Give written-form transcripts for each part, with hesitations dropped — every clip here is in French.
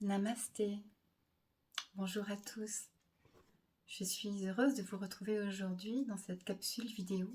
Namasté, bonjour à tous. Je suis heureuse de vous retrouver aujourd'hui dans cette capsule vidéo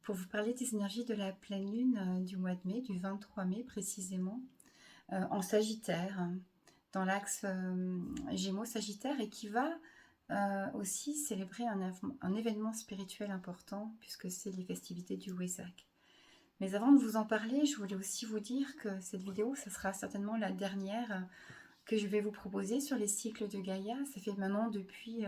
pour vous parler des énergies de la pleine lune du mois de mai, du 23 mai précisément, en Sagittaire, dans l'axe Gémeaux-Sagittaire et qui va aussi célébrer un événement spirituel important puisque c'est les festivités du Wesak. Mais avant de vous en parler, je voulais aussi vous dire que cette vidéo, ça sera certainement la dernière que je vais vous proposer sur les cycles de Gaïa. Ça fait maintenant depuis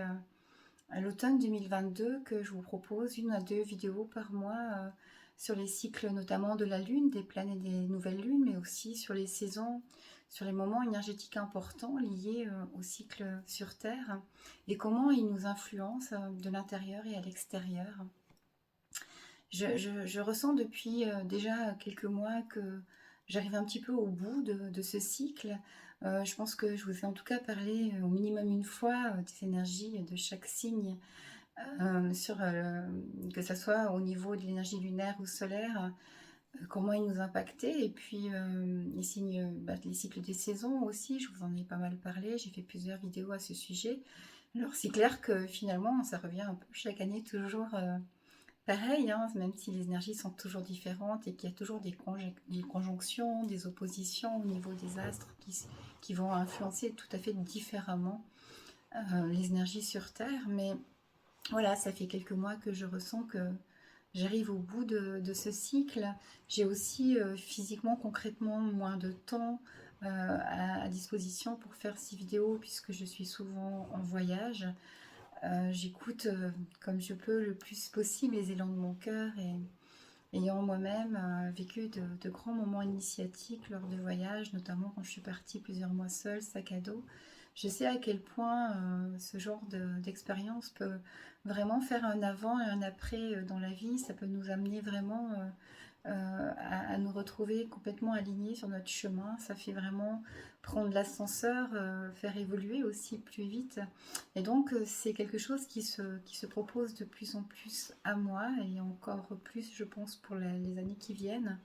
l'automne 2022 que je vous propose une à deux vidéos par mois sur les cycles notamment de la Lune, des pleines et des nouvelles lunes, mais aussi sur les saisons, sur les moments énergétiques importants liés au cycle sur Terre et comment ils nous influencent de l'intérieur et à l'extérieur. Je ressens depuis déjà quelques mois que j'arrive un petit peu au bout de ce cycle. Je pense que je vous ai en tout cas parlé au minimum une fois des énergies de chaque signe, que ce soit au niveau de l'énergie lunaire ou solaire, comment ils nous impactaient. Et puis les signes, les cycles des saisons aussi, je vous en ai pas mal parlé, j'ai fait plusieurs vidéos à ce sujet. Alors c'est clair que finalement ça revient un peu chaque année toujours pareil, hein, même si les énergies sont toujours différentes et qu'il y a toujours des conjonctions, des oppositions au niveau des astres qui vont influencer tout à fait différemment les énergies sur Terre. Mais voilà, ça fait quelques mois que je ressens que j'arrive au bout de ce cycle. J'ai aussi physiquement, concrètement, moins de temps à disposition pour faire ces vidéos puisque je suis souvent en voyage. J'écoute comme je peux le plus possible les élans de mon cœur et ayant moi-même vécu de grands moments initiatiques lors de voyages, notamment quand je suis partie plusieurs mois seule, sac à dos. Je sais à quel point ce genre d'expérience peut vraiment faire un avant et un après dans la vie. Ça peut nous amener vraiment à nous retrouver complètement alignés sur notre chemin. Ça fait vraiment prendre l'ascenseur, faire évoluer aussi plus vite. Et donc, c'est quelque chose qui se propose de plus en plus à moi et encore plus, je pense, pour les années qui viennent.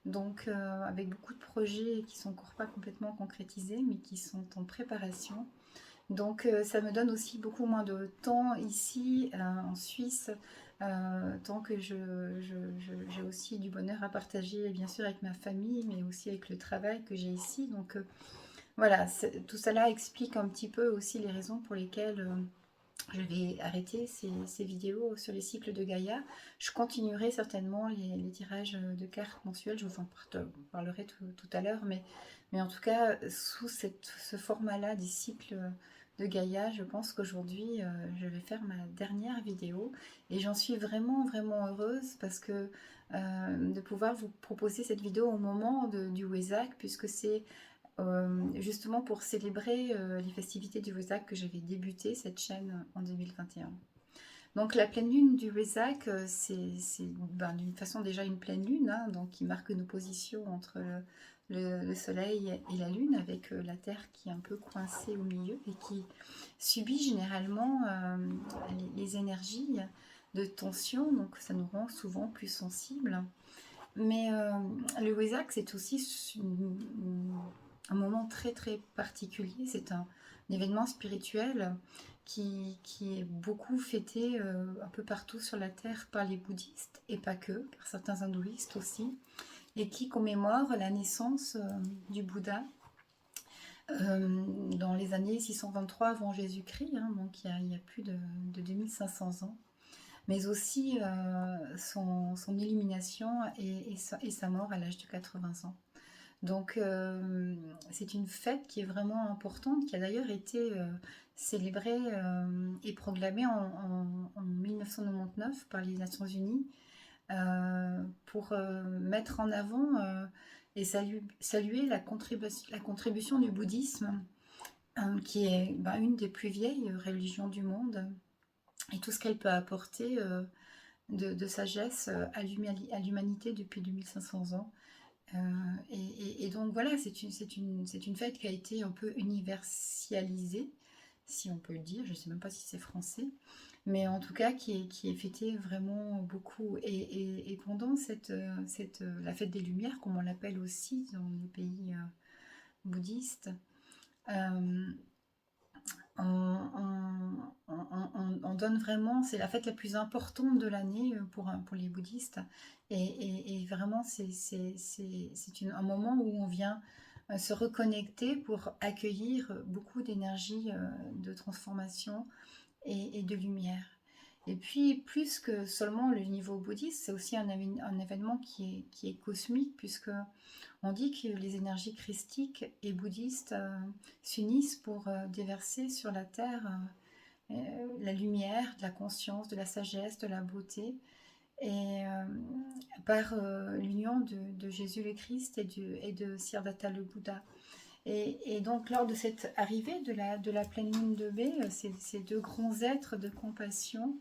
Donc, avec beaucoup de projets qui sont encore pas complètement concrétisés, mais qui sont en préparation. Donc ça me donne aussi beaucoup moins de temps ici en Suisse, tant que j'ai aussi du bonheur à partager, bien sûr avec ma famille, mais aussi avec le travail que j'ai ici. Donc voilà, tout cela explique un petit peu aussi les raisons pour lesquelles je vais arrêter ces vidéos sur les cycles de Gaïa. Je continuerai certainement les tirages de cartes mensuels, je vous en parlerai tout à l'heure, mais en tout cas, sous ce format-là des cycles de Gaïa, je pense qu'aujourd'hui, je vais faire ma dernière vidéo et j'en suis vraiment, vraiment heureuse parce que de pouvoir vous proposer cette vidéo au moment du Wesak, puisque c'est justement pour célébrer les festivités du Wesak que j'avais débuté cette chaîne en 2021. Donc la pleine lune du Wesak, c'est d'une façon déjà une pleine lune, hein, donc qui marque une opposition entre le Soleil et la Lune, avec la Terre qui est un peu coincée au milieu et qui subit généralement les énergies de tension, donc ça nous rend souvent plus sensibles. Mais le Wesak, c'est aussi un moment très très particulier. C'est un événement spirituel qui est beaucoup fêté un peu partout sur la Terre par les bouddhistes, et pas que, par certains hindouistes aussi, et qui commémore la naissance du Bouddha dans les années 623 avant Jésus-Christ, hein, donc il y a plus de 2500 ans, mais aussi son illumination et sa mort à l'âge de 80 ans. Donc c'est une fête qui est vraiment importante, qui a d'ailleurs été célébrée et proclamée en 1999 par les Nations Unies pour mettre en avant et saluer la contribution du bouddhisme, qui est une des plus vieilles religions du monde, et tout ce qu'elle peut apporter de sagesse à l'humanité depuis 2500 ans. Et donc voilà, c'est une fête qui a été un peu universalisée, si on peut le dire, je ne sais même pas si c'est français, mais en tout cas qui est fêtée vraiment beaucoup. Et pendant la fête des Lumières, comme on l'appelle aussi dans les pays bouddhistes, Euh, on donne vraiment, c'est la fête la plus importante de l'année pour les bouddhistes. Et vraiment, c'est un moment où on vient se reconnecter pour accueillir beaucoup d'énergie de transformation et de lumière. Et puis, plus que seulement le niveau bouddhiste, c'est aussi un événement qui est cosmique, puisque on dit que les énergies christiques et bouddhistes s'unissent pour déverser sur la terre la lumière, de la conscience, de la sagesse, de la beauté, et par l'union de Jésus le Christ et de Siddhartha le Bouddha. Et donc, lors de cette arrivée de la pleine lune de mai, ces deux grands êtres de compassion,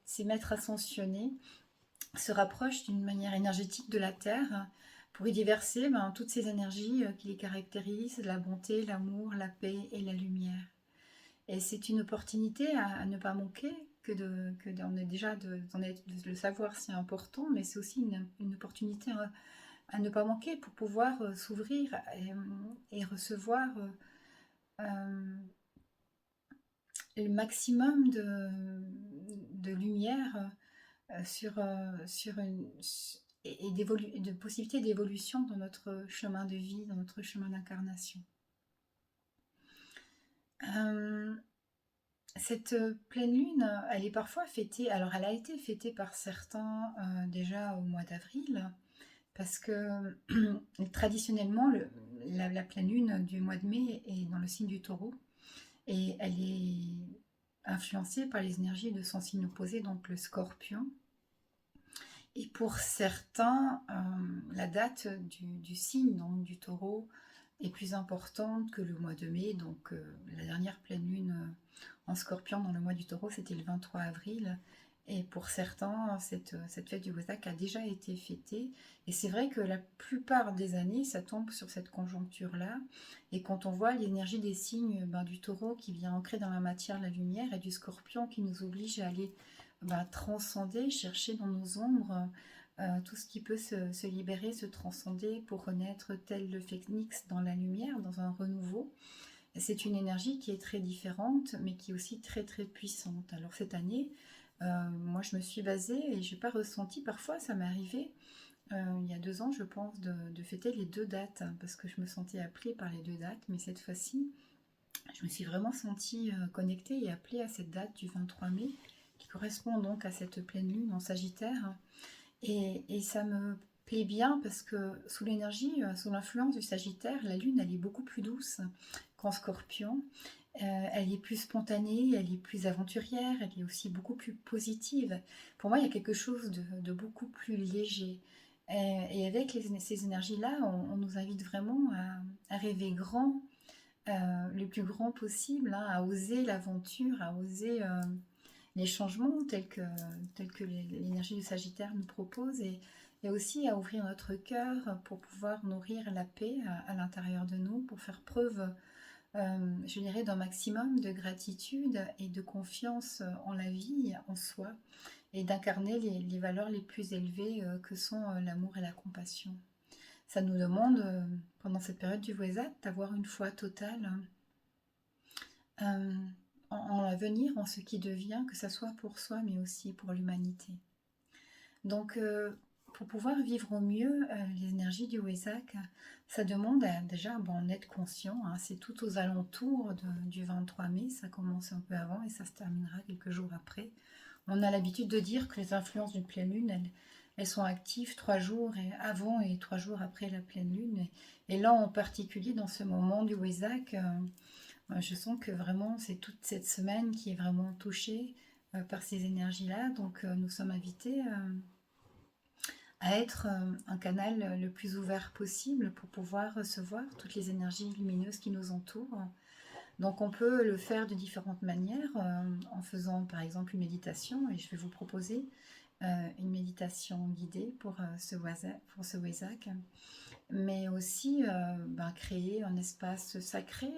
ces maîtres ascensionnés, se rapprochent d'une manière énergétique de la Terre pour y déverser toutes ces énergies qui les caractérisent, la bonté, l'amour, la paix et la lumière. Et c'est une opportunité à ne pas manquer, déjà de le savoir, c'est important, mais c'est aussi une opportunité à ne pas manquer pour pouvoir s'ouvrir et recevoir le maximum de lumière sur et de possibilités d'évolution dans notre chemin de vie, dans notre chemin d'incarnation. Cette pleine lune, elle est parfois fêtée, alors elle a été fêtée par certains déjà au mois d'avril, parce que traditionnellement, la pleine lune du mois de mai est dans le signe du taureau, et elle est influencée par les énergies de son signe opposé, donc le scorpion. Et pour certains, la date du signe, donc du taureau, est plus importante que le mois de mai. Donc la dernière pleine lune en scorpion dans le mois du taureau, c'était le 23 avril. Et pour certains, cette fête du Wesak a déjà été fêtée. Et c'est vrai que la plupart des années, ça tombe sur cette conjoncture-là. Et quand on voit l'énergie des signes du taureau qui vient ancrer dans la matière la lumière, et du scorpion qui nous oblige à aller transcender, chercher dans nos ombres tout ce qui peut se libérer, se transcender pour renaître tel le phénix dans la lumière, dans un renouveau. C'est une énergie qui est très différente, mais qui est aussi très très puissante. Alors cette année, moi je me suis basée et je n'ai pas ressenti, parfois ça m'est arrivé, il y a 2 ans je pense, de fêter les 2 dates, parce que je me sentais appelée par les 2 dates, mais cette fois-ci, je me suis vraiment sentie connectée et appelée à cette date du 23 mai, qui correspond donc à cette pleine lune en Sagittaire. Et ça me plaît bien parce que sous l'énergie, sous l'influence du Sagittaire, la lune, elle est beaucoup plus douce qu'en Scorpion. Elle est plus spontanée, elle est plus aventurière, elle est aussi beaucoup plus positive. Pour moi, il y a quelque chose de beaucoup plus léger. Et avec ces énergies-là, on nous invite vraiment à rêver grand, le plus grand possible, hein, à oser l'aventure, à oser les changements tels que l'énergie du Sagittaire nous propose, et aussi à ouvrir notre cœur pour pouvoir nourrir la paix à l'intérieur de nous, pour faire preuve, je dirais, d'un maximum de gratitude et de confiance en la vie, en soi, et d'incarner les valeurs les plus élevées que sont l'amour et la compassion. Ça nous demande, pendant cette période du Wesak, d'avoir une foi totale euh, en l'avenir, en ce qui devient, que ce soit pour soi, mais aussi pour l'humanité. Donc, pour pouvoir vivre au mieux les énergies du Wesak, ça demande déjà en être conscient. Hein, c'est tout aux alentours du 23 mai, ça commence un peu avant et ça se terminera quelques jours après. On a l'habitude de dire que les influences d'une pleine lune, elles sont actives 3 jours avant et 3 jours après la pleine lune. Et là, en particulier, dans ce moment du Wesak, je sens que vraiment, c'est toute cette semaine qui est vraiment touchée par ces énergies-là. Donc, nous sommes invités à être un canal le plus ouvert possible pour pouvoir recevoir toutes les énergies lumineuses qui nous entourent. Donc, on peut le faire de différentes manières, en faisant par exemple une méditation, et je vais vous proposer une méditation guidée pour ce Wesak, mais aussi créer un espace sacré.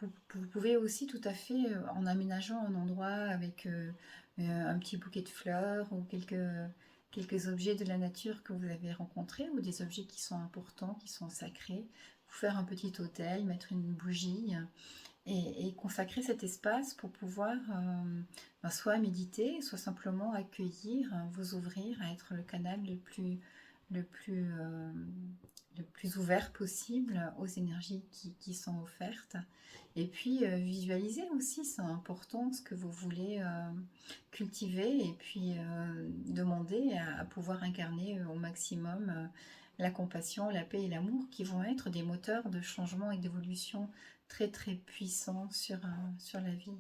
Vous pouvez aussi tout à fait, en aménageant un endroit avec un petit bouquet de fleurs ou quelques objets de la nature que vous avez rencontrés, ou des objets qui sont importants, qui sont sacrés, vous faire un petit autel, mettre une bougie et consacrer cet espace pour pouvoir soit méditer, soit simplement accueillir, vous ouvrir à être le canal le plus, euh, le plus ouvert possible aux énergies qui sont offertes. Et puis visualiser aussi, c'est important ce que vous voulez cultiver et puis demander à pouvoir incarner au maximum la compassion, la paix et l'amour qui vont être des moteurs de changement et d'évolution très très puissants sur la vie,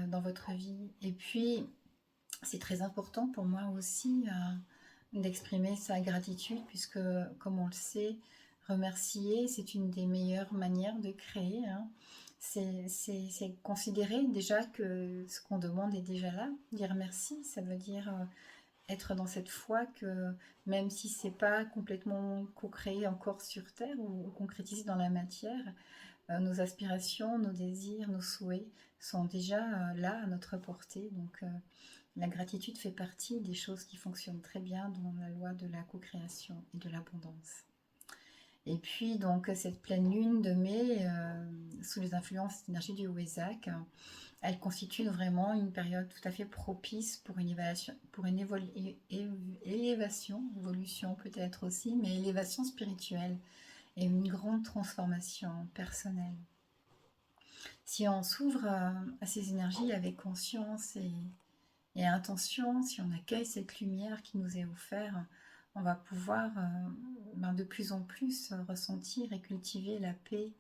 dans votre vie. Et puis c'est très important pour moi aussi d'exprimer sa gratitude puisque comme on le sait, remercier c'est une des meilleures manières de créer, hein. C'est considérer déjà que ce qu'on demande est déjà là. Dire merci, ça veut dire être dans cette foi que même si c'est pas complètement co-créé encore sur Terre ou concrétisé dans la matière, nos aspirations, nos désirs, nos souhaits sont déjà là à notre portée. Donc la gratitude fait partie des choses qui fonctionnent très bien dans la loi de la co-création et de l'abondance. Et puis donc cette pleine lune de mai, sous les influences d'énergie du Wesak, elle constitue vraiment une période tout à fait propice pour une évaluation, pour une élévation, évolution peut-être aussi, mais élévation spirituelle et une grande transformation personnelle. Si on s'ouvre à ces énergies avec conscience et intention, si on accueille cette lumière qui nous est offerte, on va pouvoir de plus en plus ressentir et cultiver la paix,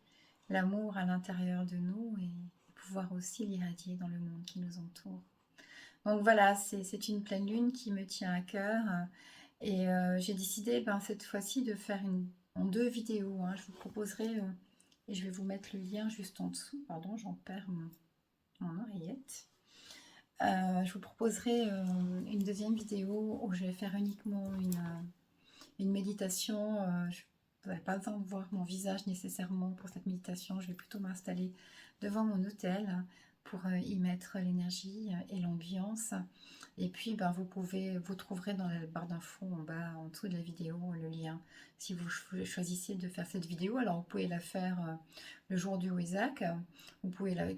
l'amour à l'intérieur de nous et pouvoir aussi l'irradier dans le monde qui nous entoure. Donc voilà, c'est une pleine lune qui me tient à cœur et j'ai décidé cette fois-ci de faire en 2 vidéos, hein. Je vous proposerai, et je vais vous mettre le lien juste en dessous, pardon, j'en perds mon oreillette. Je vous proposerai une deuxième vidéo où je vais faire uniquement une méditation. Vous n'avez pas besoin de voir mon visage nécessairement pour cette méditation. Je vais plutôt m'installer devant mon autel pour y mettre l'énergie et l'ambiance. Et puis vous trouverez dans la barre d'infos en bas, en dessous de la vidéo, le lien. Si vous choisissez de faire cette vidéo, alors vous pouvez la faire le jour du Wesak,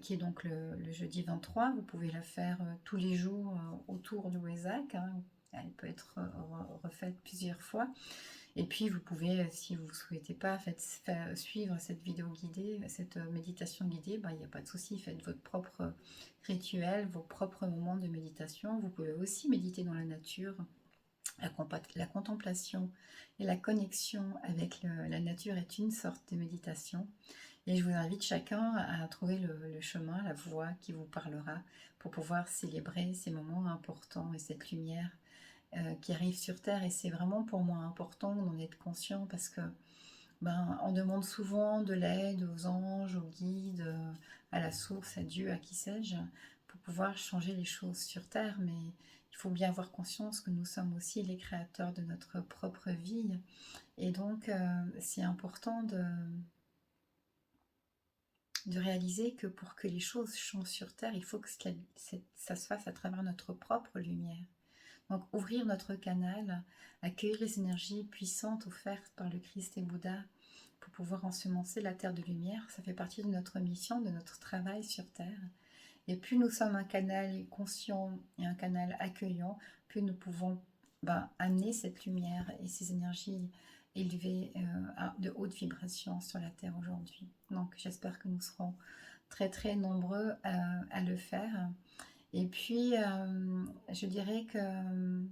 qui est donc le jeudi 23. Vous pouvez la faire tous les jours autour du Wesak, hein. Elle peut être refaite plusieurs fois. Et puis vous pouvez, si vous ne souhaitez pas suivre cette vidéo guidée, cette méditation guidée, il n'y a pas de souci, faites votre propre rituel, vos propres moments de méditation. Vous pouvez aussi méditer dans la nature. La contemplation et la connexion avec la nature est une sorte de méditation. Et je vous invite chacun à trouver le chemin, la voie qui vous parlera pour pouvoir célébrer ces moments importants et cette lumière qui arrive sur Terre. Et c'est vraiment pour moi important d'en être conscient parce que on demande souvent de l'aide aux anges, aux guides, à la source, à Dieu, à qui sais-je, pour pouvoir changer les choses sur Terre. Mais il faut bien avoir conscience que nous sommes aussi les créateurs de notre propre vie. Et donc, c'est important de réaliser que pour que les choses changent sur Terre, il faut que ça se fasse à travers notre propre lumière. Donc ouvrir notre canal, accueillir les énergies puissantes offertes par le Christ et Bouddha pour pouvoir ensemencer la terre de lumière, ça fait partie de notre mission, de notre travail sur Terre. Et plus nous sommes un canal conscient et un canal accueillant, plus nous pouvons amener cette lumière et ces énergies élevées de haute vibration sur la Terre aujourd'hui. Donc j'espère que nous serons très très nombreux à le faire. Et puis, je dirais que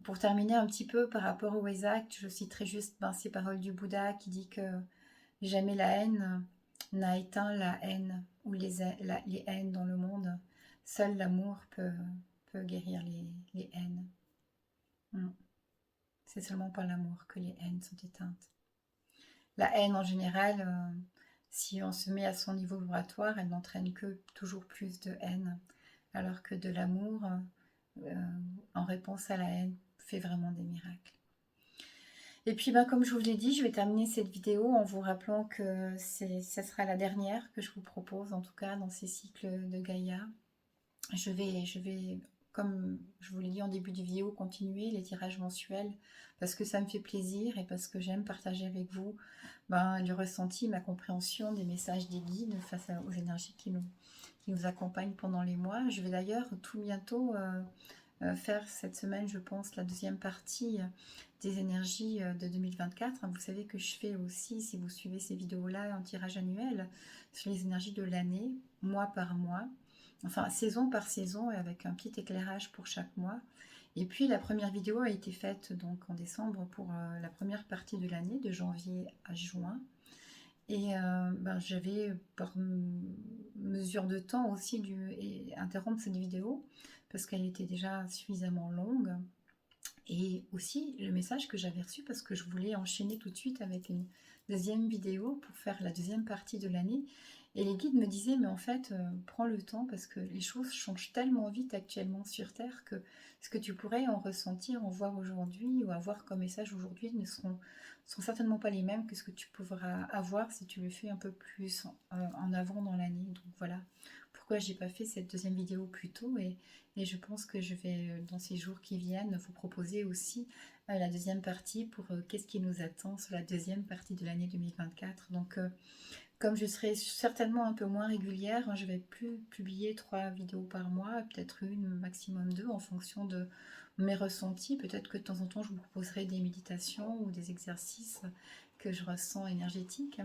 pour terminer un petit peu par rapport au Wesak, je citerai juste ces paroles du Bouddha qui dit que jamais la haine n'a éteint la haine ou les haines dans le monde. Seul l'amour peut guérir les haines. C'est seulement par l'amour que les haines sont éteintes. La haine en général, si on se met à son niveau vibratoire, elle n'entraîne que toujours plus de haine. Alors que de l'amour, en réponse à la haine, fait vraiment des miracles. Et puis, comme je vous l'ai dit, je vais terminer cette vidéo en vous rappelant que ce sera la dernière que je vous propose, en tout cas dans ces cycles de Gaïa. Je vais comme je vous l'ai dit en début de vidéo, continuer les tirages mensuels parce que ça me fait plaisir et parce que j'aime partager avec vous le ressenti, ma compréhension des messages des guides face aux énergies qui nous accompagnent pendant les mois. Je vais d'ailleurs tout bientôt faire cette semaine, je pense, la deuxième partie des énergies de 2024. Vous savez que je fais aussi, si vous suivez ces vidéos-là, un tirage annuel sur les énergies de l'année, mois par mois, enfin saison par saison, et avec un petit éclairage pour chaque mois. Et puis la première vidéo a été faite donc en décembre pour la première partie de l'année, de janvier à juin. Et j'avais par mesure de temps aussi dû interrompre cette vidéo parce qu'elle était déjà suffisamment longue. Et aussi le message que j'avais reçu parce que je voulais enchaîner tout de suite avec une deuxième vidéo pour faire la deuxième partie de l'année. Et les guides me disaient, mais en fait, prends le temps parce que les choses changent tellement vite actuellement sur Terre que ce que tu pourrais en ressentir, en voir aujourd'hui ou avoir comme message aujourd'hui ne seront certainement pas les mêmes que ce que tu pourras avoir si tu le fais un peu plus en avant dans l'année. Donc voilà pourquoi j'ai pas fait cette deuxième vidéo plus tôt et je pense que je vais dans ces jours qui viennent vous proposer aussi la deuxième partie pour qu'est-ce qui nous attend sur la deuxième partie de l'année 2024. Donc comme je serai certainement un peu moins régulière, je vais plus publier 3 vidéos par mois, peut-être une, maximum 2 en fonction de mes ressentis. Peut-être que de temps en temps je vous proposerai des méditations ou des exercices que je ressens énergétiques.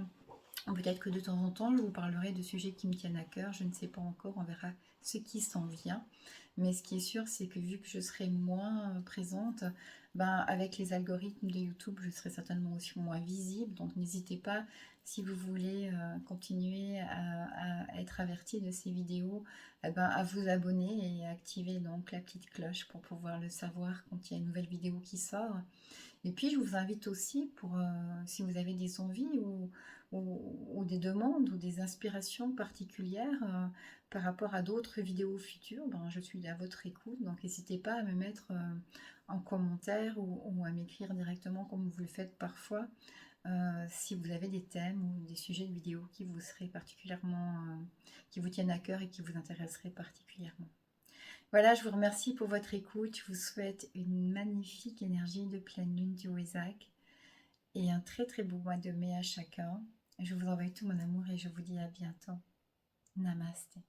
Peut-être que de temps en temps je vous parlerai de sujets qui me tiennent à cœur, je ne sais pas encore, on verra ce qui s'en vient. Mais ce qui est sûr, c'est que vu que je serai moins présente, avec les algorithmes de YouTube, je serai certainement aussi moins visible. Donc n'hésitez pas, si vous voulez continuer à être averti de ces vidéos, à vous abonner et à activer donc la petite cloche pour pouvoir le savoir quand il y a une nouvelle vidéo qui sort. Et puis je vous invite aussi pour, si vous avez des envies ou des demandes ou des inspirations particulières par rapport à d'autres vidéos futures, je suis à votre écoute, donc n'hésitez pas à me mettre en commentaire ou à m'écrire directement comme vous le faites parfois si vous avez des thèmes ou des sujets de vidéos qui vous seraient particulièrement, qui vous tiennent à cœur et qui vous intéresseraient particulièrement. Voilà, je vous remercie pour votre écoute. Je vous souhaite une magnifique énergie de pleine lune du Wésac et un très très beau mois de mai à chacun. Je vous envoie tout mon amour et je vous dis à bientôt. Namasté.